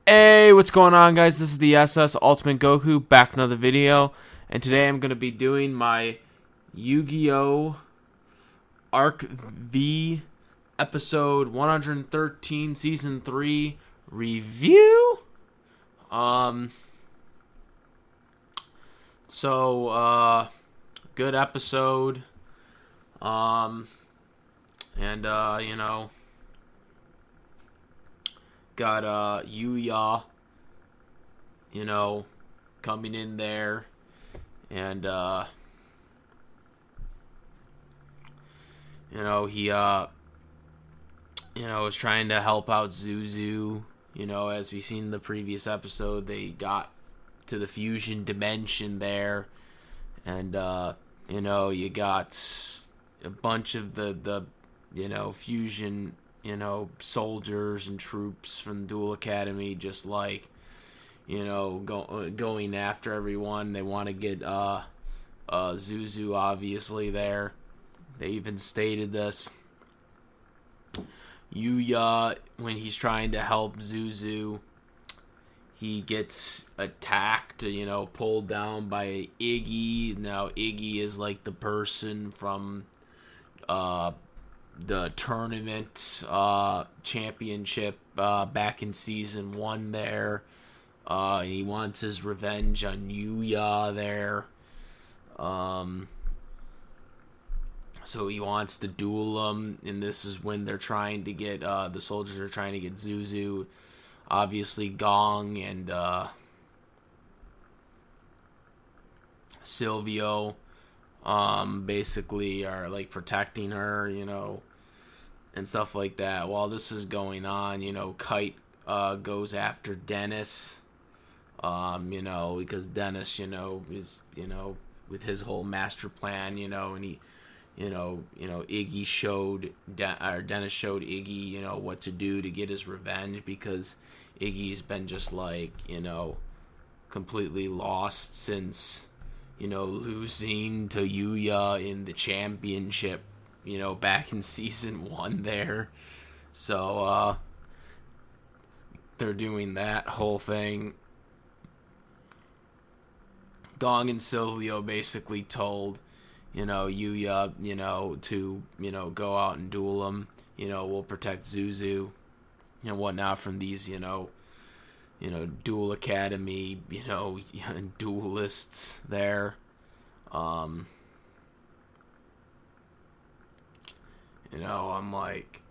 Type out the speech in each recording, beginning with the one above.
Hey, what's going on, guys? This is the SS Ultimate Goku back in another video, and today I'm going to be doing my Yu-Gi-Oh! Arc V episode 113 season 3 review. Um good episode. And got Yuya, coming in there, and he was trying to help out Zuzu. As we seen in the previous episode, they got to the fusion dimension there, and you got a bunch of the fusion soldiers and troops from Duel Academy, just like going after everyone. They want to get Zuzu obviously there. They even stated this. Yuya, when he's trying to help Zuzu, he gets attacked, pulled down by Iggy. Now Iggy is like the person from the tournament championship back in season 1 there. He wants his revenge on Yuya there. So he wants to duel him, and this is when they're trying to get the soldiers are trying to get Zuzu. Obviously Gong and Silvio basically are like protecting her, and stuff like that. While this is going on, Kite goes after Dennis, because Dennis, is, with his whole master plan, and he, Iggy showed, Dennis showed Iggy, what to do to get his revenge, because Iggy's been just like, completely lost since, losing to Yuya in the championship, back in season 1 there. So, they're doing that whole thing. Gong and Silvio basically told, Yuya, to, go out and duel him. We'll protect Zuzu and whatnot from these, Duel Academy, duelists there. I'm like,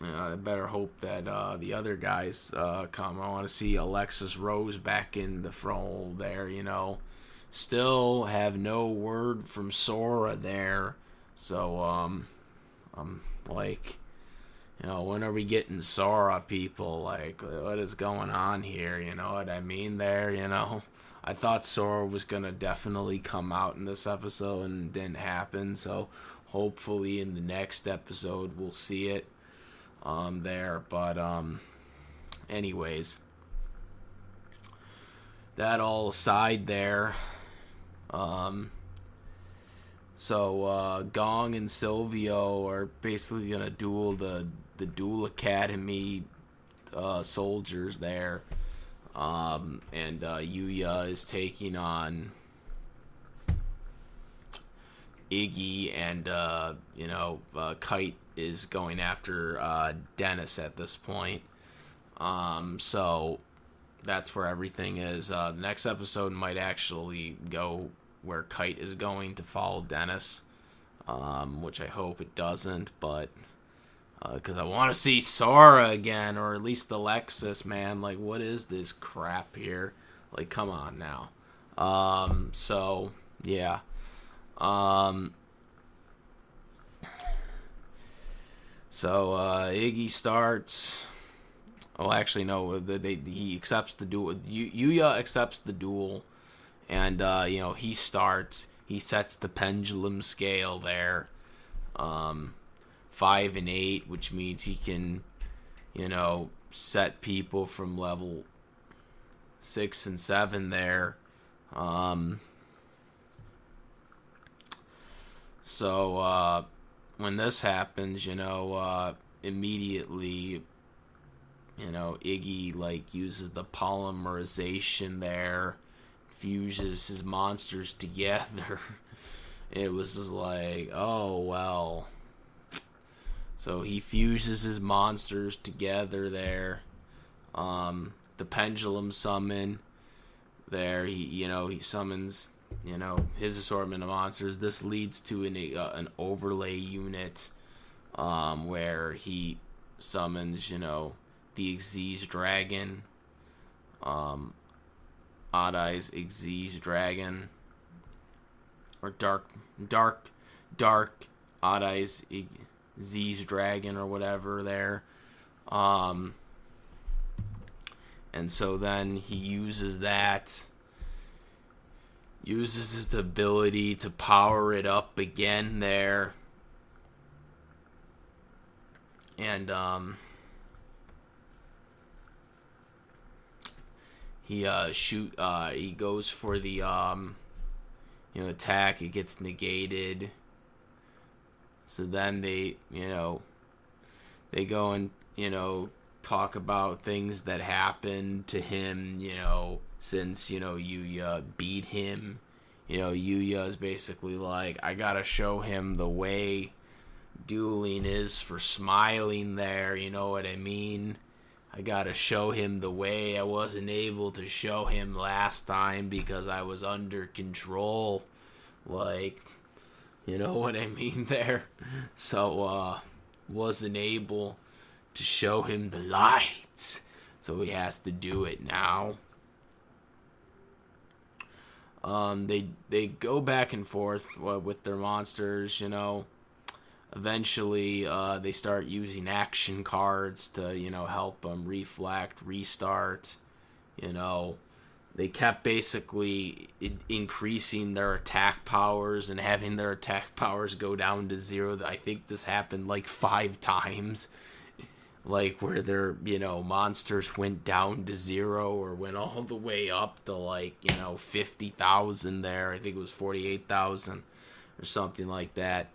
I better hope that the other guys come. I want to see Alexis Rose back in the front there, Still have no word from Sora there. So, I'm like, when are we getting Sora, people? Like, what is going on here? You know what I mean there, I thought Sora was going to definitely come out in this episode, and it didn't happen. So, hopefully in the next episode we'll see it there. But, anyways, that all aside there, so Gong and Silvio are basically gonna duel the Duel Academy soldiers there, and Yuya is taking on Iggy, and Kite is going after Dennis at this point. So that's where everything is. The next episode might actually go where Kite is going to follow Dennis, which I hope it doesn't, but because I want to see Sora again, or at least Alexis, man. Like, what is this crap here? Like, come on now. So yeah. So Iggy starts. Oh, actually, no. He accepts the duel. Yuya accepts the duel, and he starts. He sets the pendulum scale there, 5 and 8, which means he can, set people from level 6 and 7 there. So when this happens, immediately, Iggy like uses the polymerization there, fuses his monsters together. It was just like, oh well. So he fuses his monsters together there. The pendulum summon there. He summons his assortment of monsters. This leads to an overlay unit, where he summons the Xyz dragon, Odd Eyes Xyz dragon, or dark Odd Eyes Xyz dragon or whatever there. And so then he uses his ability to power it up again there. And he goes for the attack. It gets negated. So then they go and talk about things that happened to him, since Yuya beat him. Yuya is basically like, I gotta show him the way dueling is for smiling there, you know what I mean? I gotta show him the way I wasn't able to show him last time because I was under control. Like, you know what I mean there? So, wasn't able to show him the lights. So he has to do it now. They go back and forth with their monsters, Eventually, they start using action cards to, help them reflect, restart, They kept basically increasing their attack powers and having their attack powers go down to 0. I think this happened like 5 times. Like where their, monsters went down to 0 or went all the way up to like, 50,000 there. I think it was 48,000 or something like that.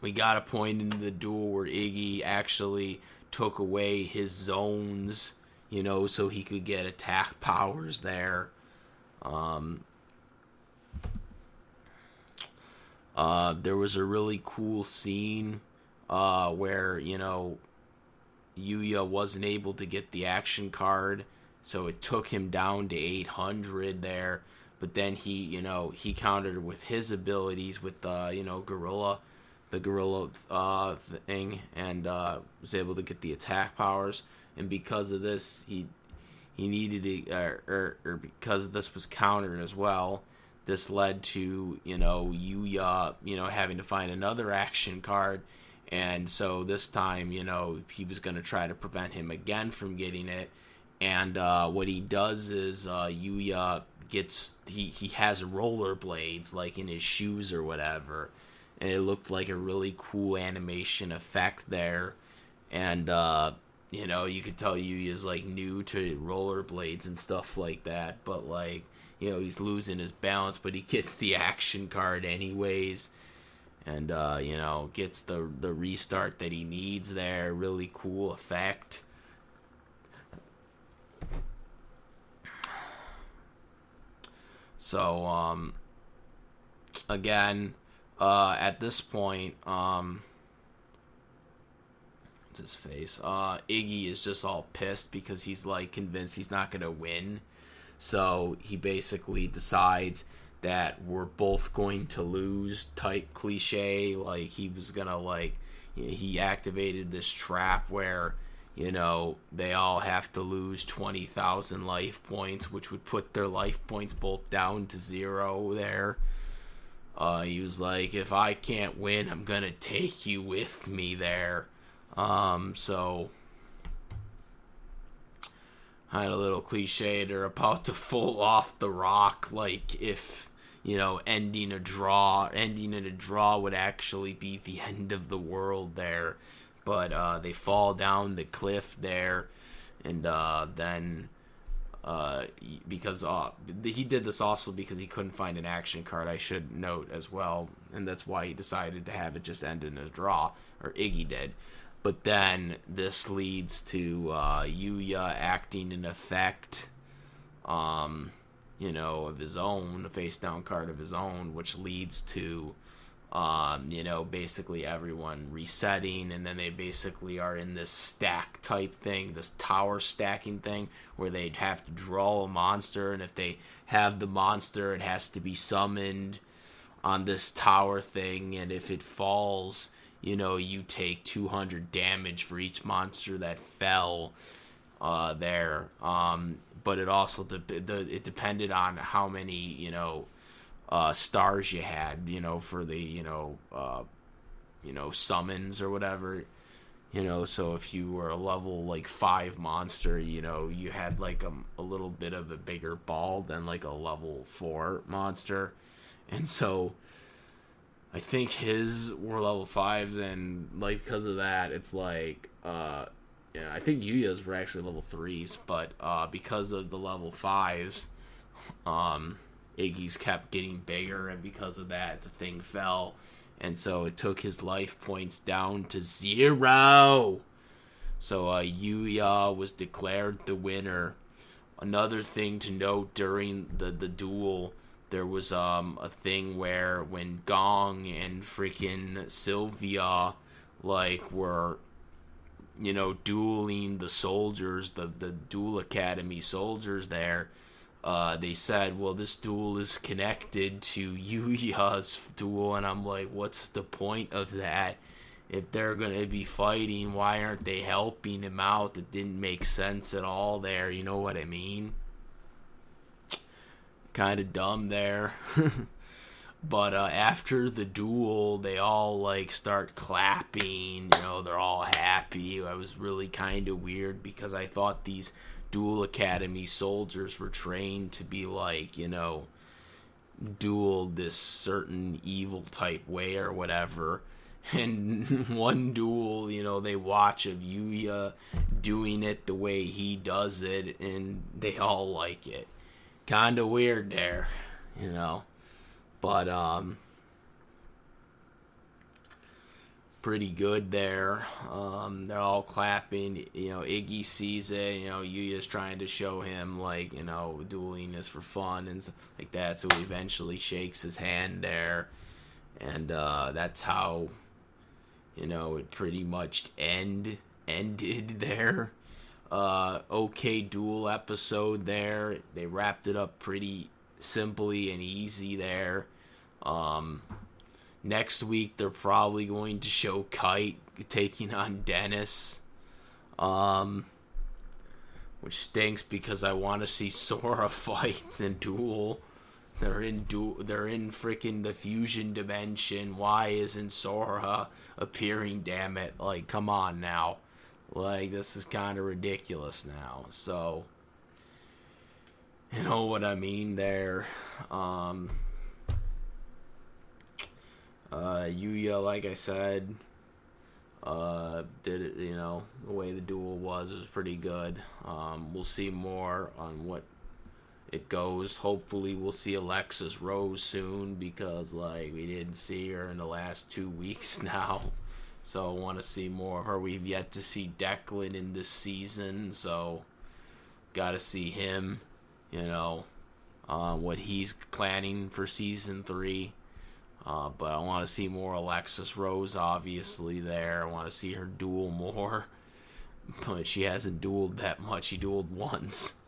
We got a point into the duel where Iggy actually took away his zones, so he could get attack powers there. There was a really cool scene where, Yuya wasn't able to get the action card, so it took him down to 800 there. But then he countered with his abilities with the gorilla thing, and was able to get the attack powers. And because of this, he needed it, or because this was countered as well. This led to Yuya having to find another action card, and so this time he was going to try to prevent him again from getting it. And what he does is Yuya he has rollerblades like in his shoes or whatever, and it looked like a really cool animation effect there. And you could tell Yuya's like new to rollerblades and stuff like that, but like he's losing his balance, but he gets the action card anyways, and gets the restart that he needs there. Really cool effect. So again, at this point, what's his face? Iggy is just all pissed because he's like convinced he's not gonna win. So he basically decides that we're both going to lose type cliche. Like he was gonna he activated this trap where they all have to lose 20,000 life points, which would put their life points both down to 0 there. He was like, if I can't win, I'm gonna take you with me there. So kind of a little cliche. They're about to fall off the rock. Like if ending in a draw would actually be the end of the world there. But they fall down the cliff there, and then because he did this also because he couldn't find an action card, I should note as well, and that's why he decided to have it just end in a draw, or Iggy did. But then this leads to Yuya acting an effect, of his own, a face down card of his own, which leads to, basically everyone resetting, and then they basically are in this stack type thing, this tower stacking thing, where they'd have to draw a monster, and if they have the monster, it has to be summoned on this tower thing, and if it falls, you take 200 damage for each monster that fell there. But it also it depended on how many stars you had, for the summons or whatever. So if you were a level like 5 monster, you had like a little bit of a bigger ball than like a level 4 monster, and so I think his were level 5s, and like because of that, it's like I think Yuya's were actually level 3s, but because of the level 5s, Iggy's kept getting bigger, and because of that, the thing fell, and so it took his life points down to 0. So Yuya was declared the winner. Another thing to note during the duel, there was a thing where when Gong and freaking Sylvia were dueling the soldiers, the Duel Academy soldiers there, they said, well, this duel is connected to Yuya's duel, and I'm like, what's the point of that? If they're going to be fighting, why aren't they helping him out? It didn't make sense at all there, you know what I mean? Kind of dumb there. But after the duel, they all start clapping, they're all happy. I was really kind of weird because I thought these Duel Academy soldiers were trained to be duel this certain evil type way or whatever. And one duel, they watch of Yuya doing it the way he does it, and they all like it. Kind of weird there, but pretty good there. They're all clapping. Iggy sees it. Yuya's trying to show him dueling is for fun and stuff like that. So he eventually shakes his hand there, and that's how it pretty much ended there. Okay duel episode there. They wrapped it up pretty simply and easy there. Next week they're probably going to show Kite taking on Dennis, which stinks because I want to see Sora fight and duel. They're in freaking the fusion dimension. Why isn't Sora appearing? Damn it! Come on now. This is kind of ridiculous now. So, you know what I mean there. Yuya, like I said, did it, the way the duel was, it was pretty good. We'll see more on what it goes. Hopefully we'll see Alexis Rose soon, because, we didn't see her in the last 2 weeks now. So I want to see more of her. We've yet to see Declan in this season, so got to see him, what he's planning for season 3. But I want to see more Alexis Rose, obviously, there. I want to see her duel more. But she hasn't dueled that much. She dueled once.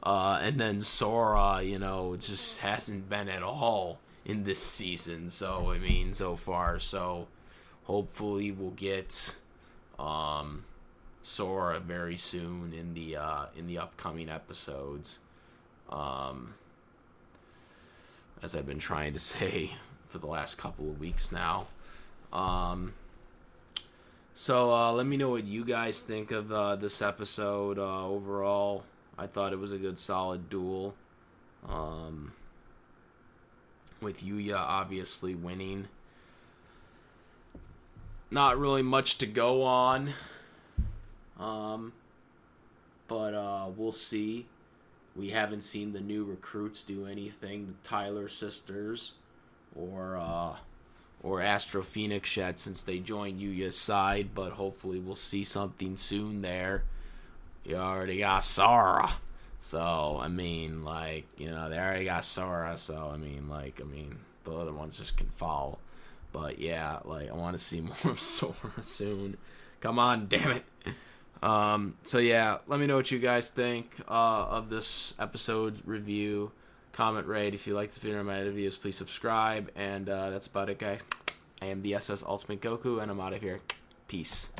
And then Sora, just hasn't been at all in this season. So, so far. So, hopefully we'll get Sora very soon in the upcoming episodes. As I've been trying to say for the last couple of weeks now. So let me know what you guys think of this episode overall. I thought it was a good, solid duel. With Yuya obviously winning. Not really much to go on. But we'll see. We haven't seen the new recruits do anything. The Tyler sisters. or Astro Phoenix yet since they joined Yuya's side, but hopefully we'll see something soon there. You already got Sora. So, I mean, like, you know, they already got Sora, so, I mean, the other ones just can follow. But, yeah, like, I want to see more of Sora soon. Come on, damn it. So, yeah, let me know what you guys think of this episode review. Comment, rate. If you like this video or my other videos, please subscribe. And that's about it, guys. I am the SS Ultimate Goku, and I'm out of here. Peace.